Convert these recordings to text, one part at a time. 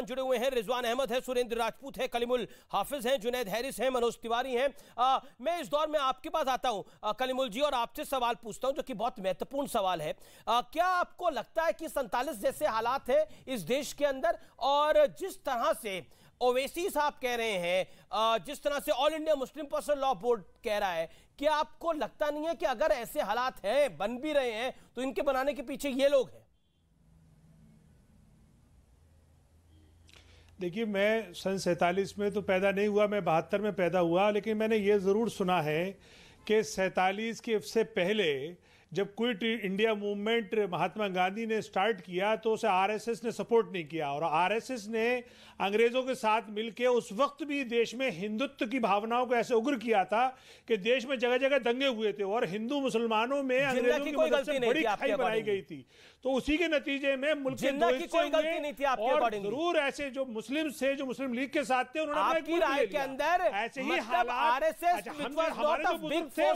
मेहमान जुड़े हुए हैं। रिजवान अहमद है, सुरेंद्र राजपूत है, कलीमुल हाफिज हैं, जुनैद हैरिस हैं, मनोज तिवारी हैं। मैं इस दौर में आपके पास आता हूं कलीमुल जी, और आपसे सवाल पूछता हूं जो कि बहुत महत्वपूर्ण सवाल है। क्या आपको लगता है कि 47 जैसे हालात हैं इस देश के अंदर, और जिस तरह से ओवैसी साहब कह रहे हैं, जिस तरह से all India Muslim personal law board कह रहा है, क्या आपको लगता नहीं है कि अगर ऐसे हालात हैं, बन भी रहे हैं, तो इनके बनाने के पीछे ये लोग हैं? देखिए, मैं सन 47 में तो पैदा नहीं हुआ, मैं 72 में पैदा हुआ, लेकिन मैंने ये ज़रूर सुना है कि 47 के से पहले जब quit India movement Mahatma Gandhi ने स्टार्ट किया तो उसे आरएसएस ने सपोर्ट नहीं किया, और आरएसएस ने अंग्रेज़ों के साथ मिलकर उस वक्त भी देश में हिंदुत्व की भावनाओं को ऐसे उग्र किया था कि देश में जगह जगह दंगे हुए थे और हिंदू मुसलमानों में अंग्रेजों की मदद से बड़ी खाई बनाई गई थी। तो उसी के नतीजे में मुल्क के दो हिस्से हुए, और जरूर ऐसे जो मुस्लिम थे, जो मुस्लिम लीग के साथ थे, उन्होंने आपकी राय के अंदर ऐसे ही हालात, हमारे जो बुजुर्ग थे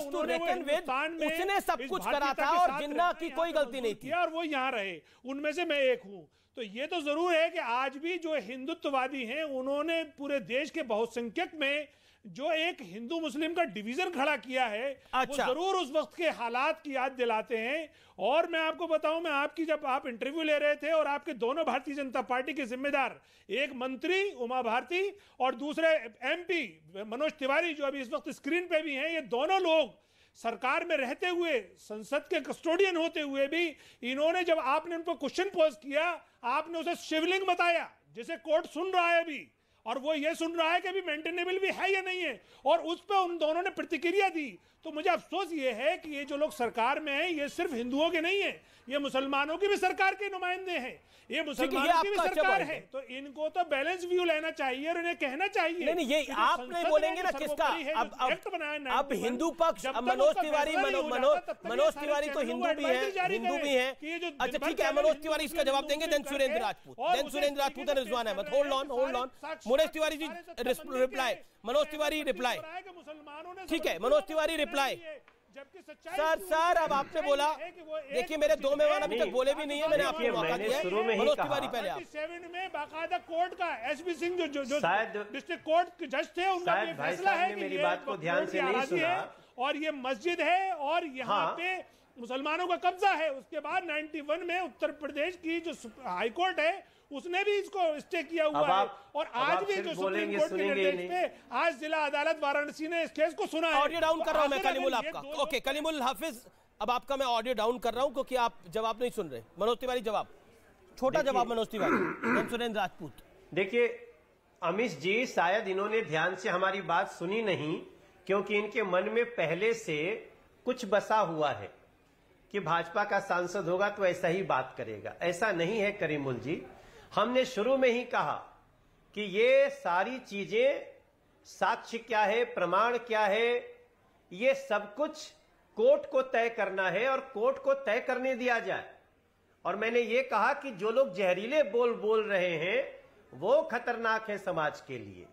उसने सब कुछ करा था और जिन्ना की कोई गलती नहीं थी, और वो यहाँ रहे, उनमें से मैं एक हूं। तो ये तो जरूर है कि आज भी जो हिंदुत्ववादी हैं उन्होंने पूरे देश के बहुसंख्यक में जो एक हिंदू मुस्लिम का डिवीजन खड़ा किया है, वो जरूर उस वक्त के हालात की याद दिलाते हैं। और मैं आपको बताऊं, मैं आपकी जब आप इंटरव्यू ले रहे थे और आपके दोनों भारतीय जनता पार्टी के जिम्मेदार, एक मंत्री उमा भारती और दूसरे एमपी मनोज तिवारी जो अभी इस वक्त स्क्रीन पे भी हैं, ये दोनों लोग सरकार में रहते हुए, संसद के कस्टोडियन होते हुए भी, इन्होंने जब आपने उनको क्वेश्चन पोज किया, आपने उसे शिवलिंग बताया जिसे कोर्ट सुन रहा है अभी, और वो ये सुन रहा है कि अभी मेंटेनेबल भी है या नहीं है, और उस पर उन दोनों ने प्रतिक्रिया दी। तो मुझे अफसोस ये है कि ये जो लोग सरकार में हैं, ये सिर्फ हिंदुओं के नहीं है, ये मुसलमानों की भी सरकार के नुमाइंदे हैं, ये मुसलमानों की भी सरकार है। तो इनको तो बैलेंस व्यू लेना चाहिए और इन्हें कहना चाहिए। नहीं, ये आप नहीं बोलेंगे ना किसका। अब हिंदू पक्ष, मनोज तिवारी तो हिंदू भी है। अच्छा ठीक है, मनोज तिवारी इसका जवाब देंगे, then Surendra Rajput and Rizwan Ahmed. Hold on Manoj Tiwari ji reply, Manoj Tiwari reply. ठीक है, मनोज तिवारी रिप्लाई। सर अब आपने बोला, देखिए मेरे दो मेहमान अभी तक बोले भी नहीं है, मैंने आपको मौका दिया है। मनोज तिवारी पहले आप। 7 में बाकायदा कोर्ट का एसबी सिंह जो डिस्ट्रिक्ट कोर्ट के जज थे, उनका ये फैसला है कि मेरी बात को ध्यान से नहीं सुना, और ये मस्जिद है और यहाँ पे मुसलमानों का कब्जा है। उसके बाद 91 में उत्तर प्रदेश की जो हाई कोर्ट है उसने भी इसको स्टे किया हुआ है, और आज भी जो सुप्रीम कोर्ट के निर्देश पे आज जिला अदालत वाराणसी ने इस केस को सुना है। ऑडियो डाउन कर रहा हूं मैं कलीमुल आपका। ओके कलीमुल हाफिज, अब आपका मैं ऑडियो डाउन कर रहा हूं क्योंकि आप जवाब नहीं सुन रहे। मनोज तिवारी जवाब, छोटा जवाब मनोज तिवारी, सुरेंद्र राजपूत। देखिए अमिश जी, शायद इन्होंने ध्यान से हमारी बात सुनी नहीं, क्योंकि इनके मन में पहले से कुछ बसा हुआ है कि भाजपा का सांसद होगा तो ऐसा ही बात करेगा। ऐसा नहीं है करीमुल जी, हमने शुरू में ही कहा कि ये सारी चीजें, साक्ष्य क्या है, प्रमाण क्या है, ये सब कुछ कोर्ट को तय करना है और कोर्ट को तय करने दिया जाए। और मैंने ये कहा कि जो लोग जहरीले बोल रहे हैं वो खतरनाक है समाज के लिए,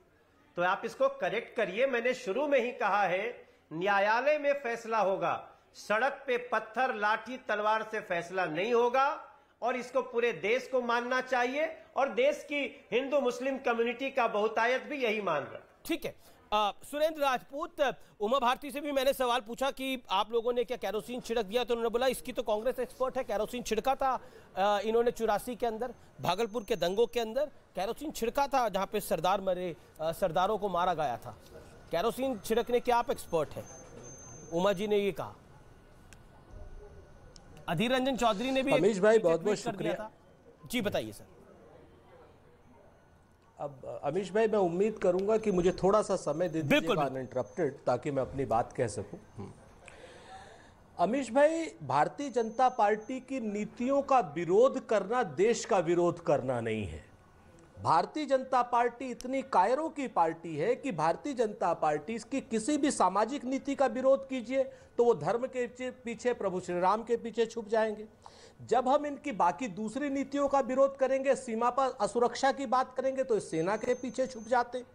तो आप इसको करेक्ट करिए। मैंने शुरू में ही कहा है न्यायालय में फैसला होगा, सड़क पे पत्थर लाठी तलवार से फैसला नहीं होगा, और इसको पूरे देश को मानना चाहिए, और देश की हिंदू मुस्लिम कम्युनिटी का बहुतायत भी यही मान रहा। ठीक है, सुरेंद्र राजपूत, उमा भारती से भी मैंने सवाल पूछा कि आप लोगों ने क्या कैरोसिन छिड़क दिया, तो उन्होंने बोला इसकी तो कांग्रेस एक्सपर्ट है, कैरोसिन छिड़का था इन्होंने 84 के अंदर भागलपुर के दंगों के अंदर कैरोसिन छिड़का था, जहां पे सरदार मरे, सरदारों को मारा गया था। कैरोसिन छिड़कने के आप एक्सपर्ट हैं, उमा जी ने ये कहा। अधीर रंजन चौधरी ने भी अमीश भाई बहुत बहुत शुक्रिया। जी बताइए सर। अब अमीश भाई, मैं उम्मीद करूंगा कि मुझे थोड़ा सा समय दे दीजिएगा अनइंटरप्टेड, ताकि मैं अपनी बात कह सकूं। अमीश भाई, भारतीय जनता पार्टी की नीतियों का विरोध करना देश का विरोध करना नहीं है। भारतीय जनता पार्टी इतनी कायरों की पार्टी है कि भारतीय जनता पार्टी की किसी भी सामाजिक नीति का विरोध कीजिए तो वो धर्म के पीछे, प्रभु श्री राम के पीछे छुप जाएंगे। जब हम इनकी बाकी दूसरी नीतियों का विरोध करेंगे, सीमा पर असुरक्षा की बात करेंगे तो सेना के पीछे छुप जाते हैं।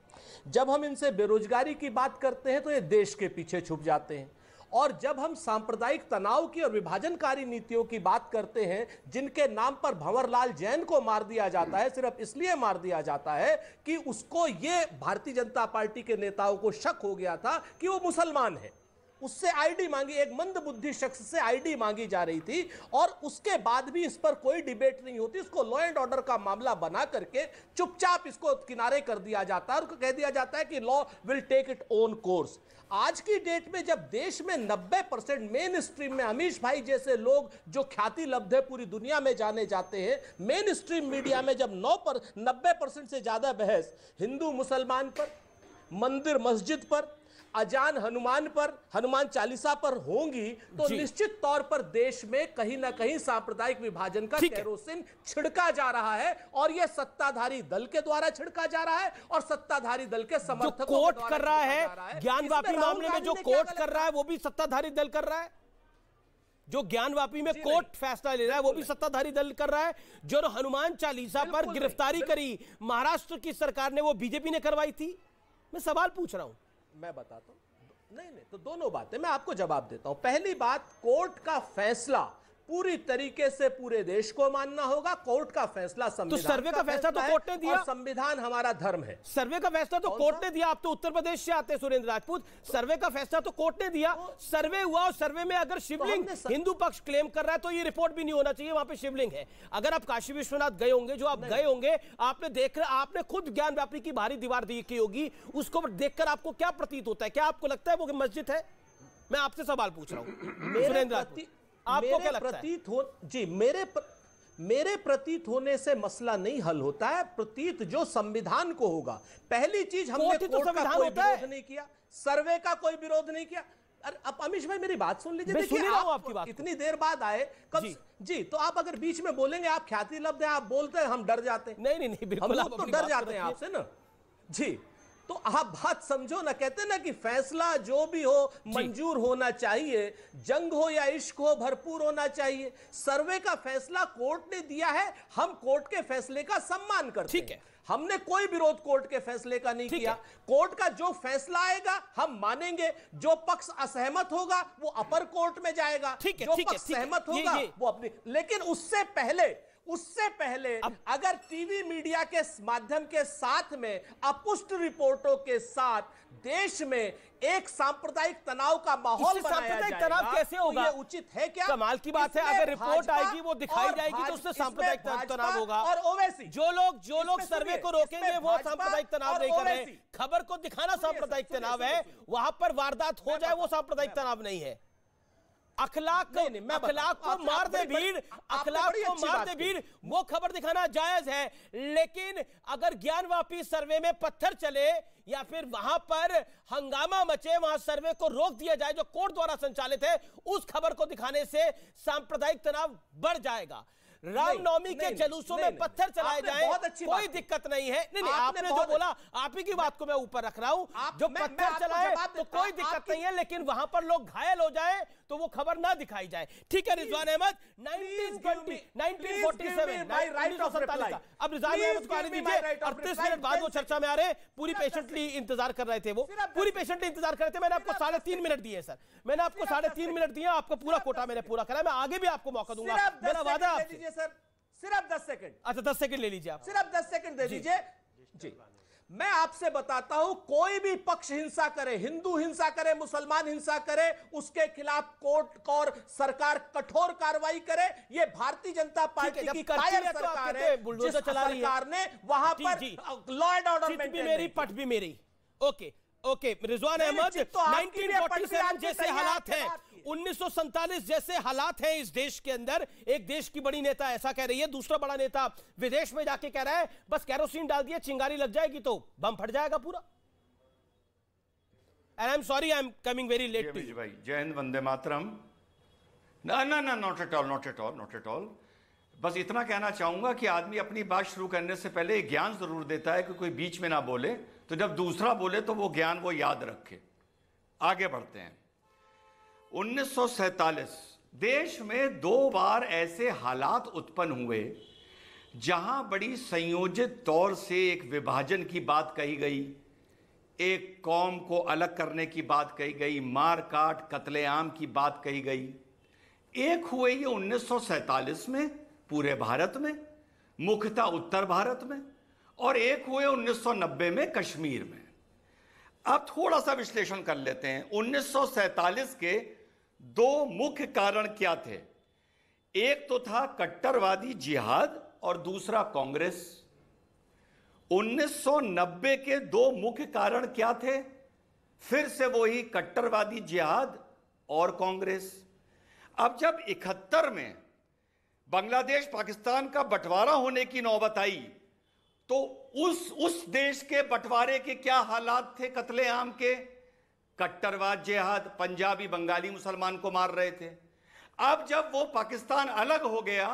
जब हम इनसे बेरोजगारी की बात करते हैं तो ये देश के पीछे छुप जाते हैं। और जब हम सांप्रदायिक तनाव की और विभाजनकारी नीतियों की बात करते हैं, जिनके नाम पर भंवरलाल जैन को मार दिया जाता है, सिर्फ इसलिए मार दिया जाता है कि उसको ये भारतीय जनता पार्टी के नेताओं को शक हो गया था कि वो मुसलमान है, उससे आईडी मांगी, एक मंदबुद्धि शख्स से आईडी मांगी जा रही थी और उसके बाद भी इस पर कोई डिबेट नहीं होती। इसको लॉ एंड ऑर्डर का मामला बना करके चुपचाप इसको किनारे कर दिया जाता है और कह दिया जाता है कि law will take it own course. आज की डेट में जब देश में 90% मेन स्ट्रीम में अमीश भाई जैसे लोग जो ख्याति लब्ध है पूरी दुनिया में जाने जाते हैं, मेन स्ट्रीम मीडिया में जब 90% से ज्यादा बहस हिंदू मुसलमान पर, मंदिर मस्जिद पर, अजान हनुमान पर, हनुमान चालीसा पर होंगी, तो निश्चित तौर पर देश में कहीं ना कहीं सांप्रदायिक विभाजन का केरोसिन छिड़का जा रहा है और यह सत्ताधारी दल के द्वारा छिड़का जा रहा है और सत्ताधारी दल के समर्थकों जो कोर्ट कर रहा है ज्ञानवापी मामले में, जो कोर्ट कर रहा है वो भी सत्ताधारी दल कर रहा है। जो ज्ञानवापी में कोर्ट फैसला ले रहा है वो भी सत्ताधारी दल कर रहा है। जो हनुमान चालीसा पर गिरफ्तारी करी महाराष्ट्र की सरकार ने, वो बीजेपी ने करवाई थी। मैं सवाल पूछ रहा हूं, मैं बताता हूं। नहीं, तो दोनों बातें मैं आपको जवाब देता हूं। पहली बात, कोर्ट का फैसला पूरी तरीके से पूरे देश को मानना होगा। कोर्ट का फैसला संविधान, तो सर्वे का फैसला तो कोर्ट ने दिया, और संविधान हमारा धर्म है। सर्वे का फैसला तो कोर्ट ने दिया। आप तो उत्तर प्रदेश से आते हैं सुरेंद्र राजपूत, सर्वे का फैसला तो कोर्ट ने दिया। सर्वे हुआ और सर्वे में अगर शिवलिंग हिंदू पक्ष क्लेम कर रहा है तो ये रिपोर्ट भी नहीं होना चाहिए, वहां पे शिवलिंग है। अगर आप काशी विश्वनाथ गए होंगे, जो आप गए होंगे, आपने देख रहे, आपने खुद ज्ञानवापी की भारी दीवार देखी होगी, उसको देखकर आपको क्या प्रतीत होता है? क्या आपको लगता है वो मस्जिद है? मैं आपसे सवाल पूछ रहा हूं सुरेंद्र राजपूत, आपको क्या लगता है? जी, मेरे प्रतीत होने से मसला नहीं हल होता है। प्रतीत जो संविधान को होगा। पहली चीज, हमने कोर्ट का कोई विरोध नहीं किया, सर्वे का कोई विरोध नहीं किया। अरे अब अमिश भाई मेरी बात सुन लीजिए। देखिए, आपकी बात इतनी देर बाद आए कब जी, तो आप अगर बीच में बोलेंगे, आप ख्याति लब्ध हैं, आप बोलते हैं, हम डर जाते हैं। नहीं, बिल्कुल हम तो डर जाते हैं आपसे ना जी। तो आप बात समझो ना, कहते हैं ना कि फैसला जो भी हो मंजूर होना चाहिए, जंग हो या इश्क हो भरपूर होना चाहिए। सर्वे का फैसला कोर्ट ने दिया है, हम कोर्ट के फैसले का सम्मान करते हैं। हमने कोई विरोध कोर्ट के फैसले का नहीं किया। कोर्ट का जो फैसला आएगा हम मानेंगे, जो पक्ष असहमत होगा वो अपर कोर्ट में जाएगा, जो पक्ष सहमत होगा वो अपनी। लेकिन उससे पहले अगर टीवी मीडिया के माध्यम के साथ में अपुष्ट रिपोर्टों के साथ देश में एक सांप्रदायिक तनाव का माहौल बनाया जाएगा, तनाव कैसे होगा? तो ये उचित है क्या? कमाल की बात है, अगर रिपोर्ट आएगी वो दिखाई जाएगी तो उससे सांप्रदायिक तनाव होगा। और ओवैसी जो लोग सर्वे को रोकेंगे वो सांप्रदायिक तनाव नहीं कर रहे। खबर को दिखाना सांप्रदायिक तनाव है, वहां पर वारदात हो जाए वो सांप्रदायिक तनाव नहीं है। अखलाक को मार दे भीड़, वो खबर दिखाना जायज है। लेकिन अगर ज्ञानवापी सर्वे में पत्थर चले या फिर वहां पर हंगामा मचे, वहां सर्वे को रोक दिया जाए जो कोर्ट द्वारा संचालित है, उस खबर को दिखाने से सांप्रदायिक तनाव बढ़ जाएगा। रामनवमी के जुलूसों में पत्थर चलाए जाए कोई दिक्कत नहीं है। नहीं, आपने जो बोला, आप ही की बात को मैं ऊपर रख रहा हूं। जो पत्थर चलाए तो कोई दिक्कत नहीं है, लेकिन वहां पर लोग घायल हो जाए तो वो खबर ना दिखाई जाए। ठीक है रिजवान अहमद, 1947 अब रिजवान अहमद को आने दीजिए। 38 मिनट बाद वो चर्चा में आ रहे, पूरी पेशेंटली इंतजार कर रहे थे, वो पूरी पेशेंटली इंतजार कर रहे थे। मैंने आपको 3.5 मिनट दिए सर, मैंने आपको 3.5 मिनट दिए, आपको पूरा कोटा मैंने पूरा करा। मैं आगे भी आपको मौका दूंगा, मेरा वादा आपसे। सर सिर्फ 10 सेकंड। अच्छा 10 सेकंड ले लीजिए आप, सिर्फ 10 सेकंड दे दीजिए जी। मैं आपसे बताता हूं, कोई भी पक्ष हिंसा करे, हिंदू हिंसा करे, मुसलमान हिंसा करे, उसके खिलाफ कोर्ट और सरकार कठोर कार्रवाई करे। ये भारतीय जनता पार्टी की कायर सरकार है, जिस सरकार ने वहां पर लॉ एंड ऑर्डर मेंटेन, मेरी पट भी मेरी। ओके रिजवान अहमद, 1947 जैसे हालात हैं, 1947 जैसे हालात हैं इस देश के अंदर। एक देश की बड़ी नेता ऐसा कह रही है, दूसरा बड़ा नेता विदेश में जाके कह रहा है बस कैरोसिन डाल दिए, चिंगारी लग जाएगी तो बम फट जाएगा पूरा। And I am sorry, I am coming very late to you भाई। जय हिंद, वंदे मातरम। ना नॉट एट ऑल। बस इतना कहना चाहूंगा कि आदमी अपनी बात शुरू करने से पहले ज्ञान जरूर देता है कि कोई बीच में ना बोले, तो जब दूसरा बोले तो वो ज्ञान वो याद रखे। आगे बढ़ते हैं। 1947 देश में 2 बार ऐसे हालात उत्पन्न हुए जहां बड़ी संयोजित तौर से एक विभाजन की बात कही गई, एक कौम को अलग करने की बात कही गई, मार काट कत्लेआम की बात कही गई। एक हुए ये 1947 में पूरे भारत में, मुख्यतः उत्तर भारत में, और एक हुए 1990 में कश्मीर में। अब थोड़ा सा विश्लेषण कर लेते हैं। 1947 के दो मुख्य कारण क्या थे? एक तो था कट्टरवादी जिहाद और दूसरा कांग्रेस। 1990 के दो मुख्य कारण क्या थे? फिर से वही कट्टरवादी जिहाद और कांग्रेस। अब जब 71 में बांग्लादेश पाकिस्तान का बंटवारा होने की नौबत आई तो उस देश के बंटवारे के क्या हालात थे कत्लेआम के? कट्टरवाद जिहाद, पंजाबी बंगाली मुसलमान को मार रहे थे। अब जब वो पाकिस्तान अलग हो गया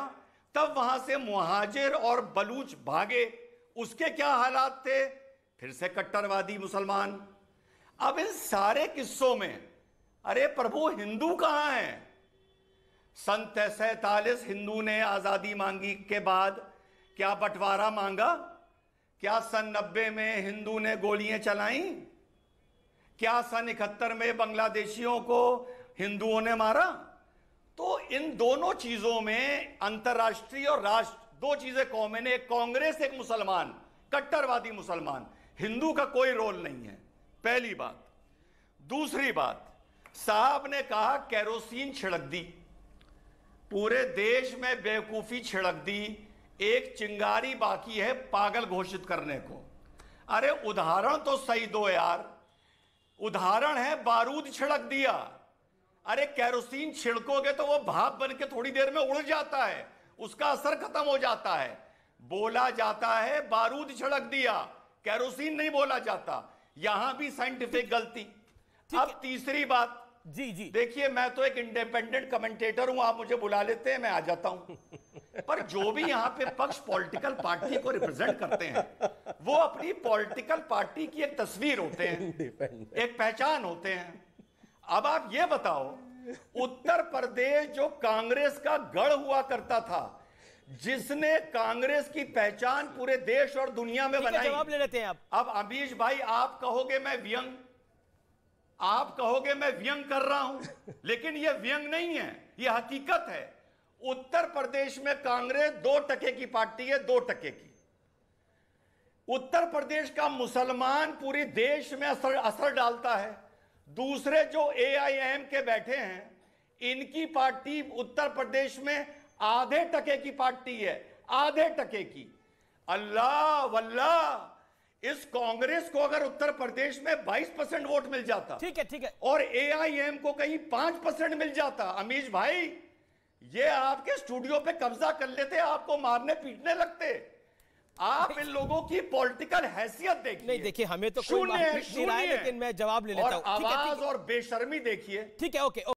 तब वहां से मुहाजिर और बलूच भागे, उसके क्या हालात थे? फिर से कट्टरवादी मुसलमान। अब इन सारे किस्सों में अरे प्रभु हिंदू कहां है? सन 47 हिंदू ने आजादी मांगी के बाद क्या बंटवारा मांगा? क्या सन 90 में हिंदू ने गोलियां चलाई? क्या सन 71 में बांग्लादेशियों को हिंदुओं ने मारा? तो इन दोनों चीजों में अंतर्राष्ट्रीय और राष्ट्र दो चीजें कॉमन है, एक कांग्रेस एक मुसलमान, कट्टरवादी मुसलमान। हिंदू का कोई रोल नहीं है, पहली बात। दूसरी बात, साहब ने कहा केरोसिन छिड़क दी, पूरे देश में बेवकूफी छिड़क दी, एक चिंगारी बाकी है पागल घोषित करने को। अरे उदाहरण तो सही दो यार। उदाहरण है बारूद छिड़क दिया। अरे केरोसिन छिड़कोगे तो वो भाप बन के थोड़ी देर में उड़ जाता है, उसका असर खत्म हो जाता है। बोला जाता है बारूद छिड़क दिया, केरोसिन नहीं बोला जाता। यहां भी साइंटिफिक गलती। अब तीसरी बात, जी जी देखिए मैं तो एक इंडिपेंडेंट कमेंटेटर हूं, आप मुझे बुला लेते हैं मैं आ जाता हूं, पर जो भी यहां पे पक्ष पॉलिटिकल पार्टी को रिप्रेजेंट करते हैं वो अपनी पॉलिटिकल पार्टी की एक तस्वीर होते हैं, एक पहचान होते हैं। अब आप ये बताओ, उत्तर प्रदेश जो कांग्रेस का गढ़ हुआ करता था, जिसने कांग्रेस की पहचान पूरे देश और दुनिया में बनाई, जवाब ले लेते हैं आप। अब अमीश भाई आप कहोगे मैं व्यंग, आप कहोगे मैं व्यंग कर रहा हूं, लेकिन यह व्यंग नहीं है, यह हकीकत है। उत्तर प्रदेश में कांग्रेस 2% की पार्टी है, 2% की। उत्तर प्रदेश का मुसलमान पूरी देश में असर डालता है। दूसरे जो AIM के बैठे हैं, इनकी पार्टी उत्तर प्रदेश में आधे टके की पार्टी है, आधे टके की। अल्लाह वल्लाह, इस कांग्रेस को अगर उत्तर प्रदेश में 22% वोट मिल जाता, ठीक है, और AIM को कहीं 5% मिल जाता, अमीश भाई ये आपके स्टूडियो पे कब्जा कर लेते, आपको मारने पीटने लगते। आप इन लोगों की पॉलिटिकल हैसियत देखिए। नहीं देखिए, हमें तो कोई शून्य है, लेकिन मैं जवाब ले लेता हूं। आवाज और बेशर्मी देखिए। ठीक है, ओके।